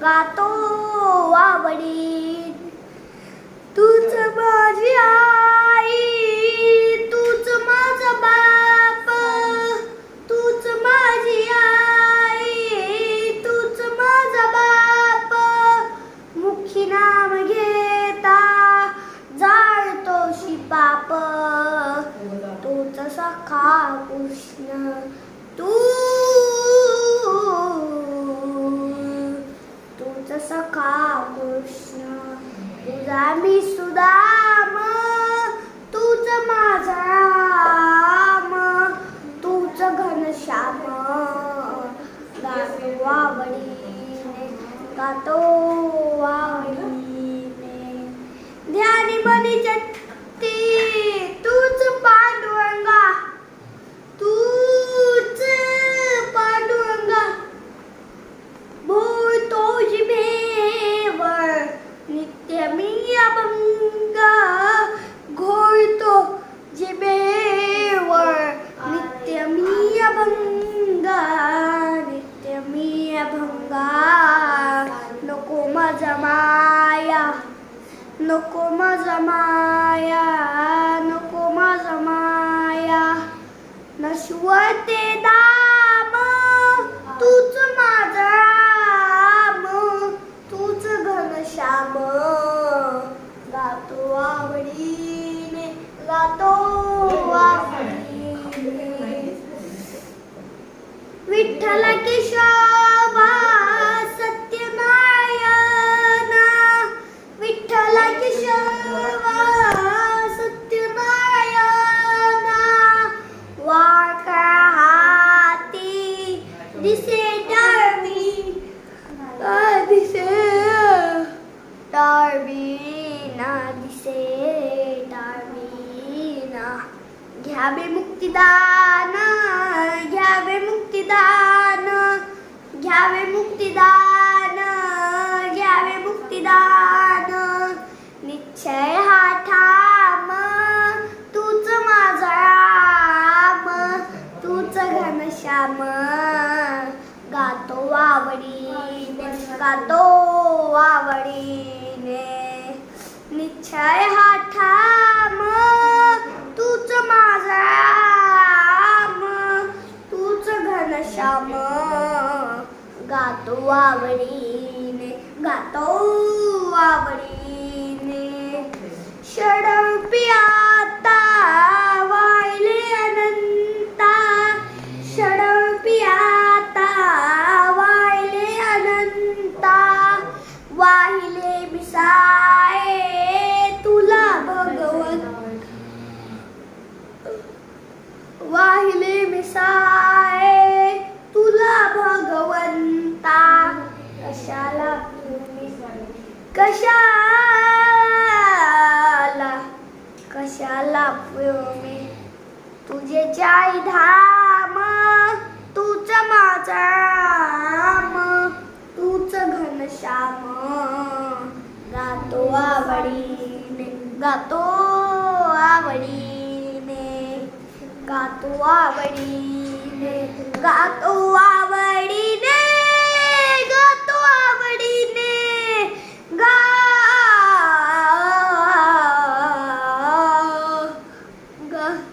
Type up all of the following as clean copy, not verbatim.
गातो आवडीने. तूच माझी आई, तूच माझा बाप, तूच माझी आई, तूच माझा बाप. मुखी नाम घेता जाळतोशी पाप. तूच सखा कृष्ण, तूच सखा कृष्ण. तुझा मी सुदाम, तूच माझा राम, तूच घनश्याम. गातो आवडीने, गातो आवडीने. ध्यानी मनी चत्ती तूच पांडुरंगा, तूच पांडुरंगा. बोलतो जिभेवर नित्य मी अभंग, घोळतो जिभेवर नित्य मी अभंग, नित्य मी अभंग. नको माझा माया, नको माझा माया, नको माझा माया. नश्वते दाम, तूच माझा राम, तूच घनश्याम. गातो आवडीने, गातो आवडीने. विठ्ठल केशवा सत्यनारायण, विठ्ठल केशवा सत्यनारायण. वाळक्या हाती दिसे डाळवी, दिसे डाळवीना, दिसे डाळवीना. घ्यावे मुक्तिदान, घ्यावे मुक्तिदान, घ्यावे मुक्तिदान, घ्यावे मुक्तिदान. निश्चय हा ठाम, तूच माझा राम, तूच घनश्याम. गातो आवडीने, गातो आवडीने. निश्चय हा ठाम, तूच माझा राम, तूच घनश्याम. गातो आवडीने, गातो आवडीने. षडपी आता वाहिले अनंता, षडपी आता वाहिले अनंता. वाहिले मिसाळे तुला भगवंत, वाहिले मिसाळे तुला भगवंता. कशाला कशाला कशाला मी तुझे चारी धाम. तूच माझा राम, तूच घनश्याम. गातो आवडीने, गातो आवडीने, गातो आवडीने, गातो आवडीने, गातो आवडीने.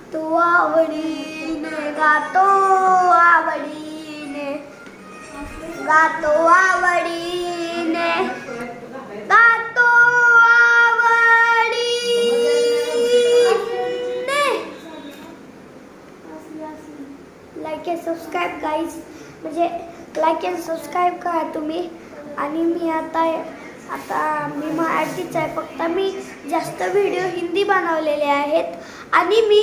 गातो आवडीने, गातो आवडीने, गातो आवडीने, गातो आवडीने. लाईक अँड सबस्क्राईब गाईज, म्हणजे लाईक अँड सबस्क्राईब करा तुम्ही. आणि मी आता मी मराठीच आहे, फक्त मी जास्त व्हिडिओ हिंदी बनवलेले आहेत आणि मी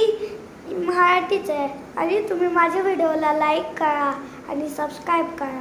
मराठीच आहे. आणि तुम्ही माझ्या व्हिडिओला लाईक करा आणि सबस्क्राईब करा.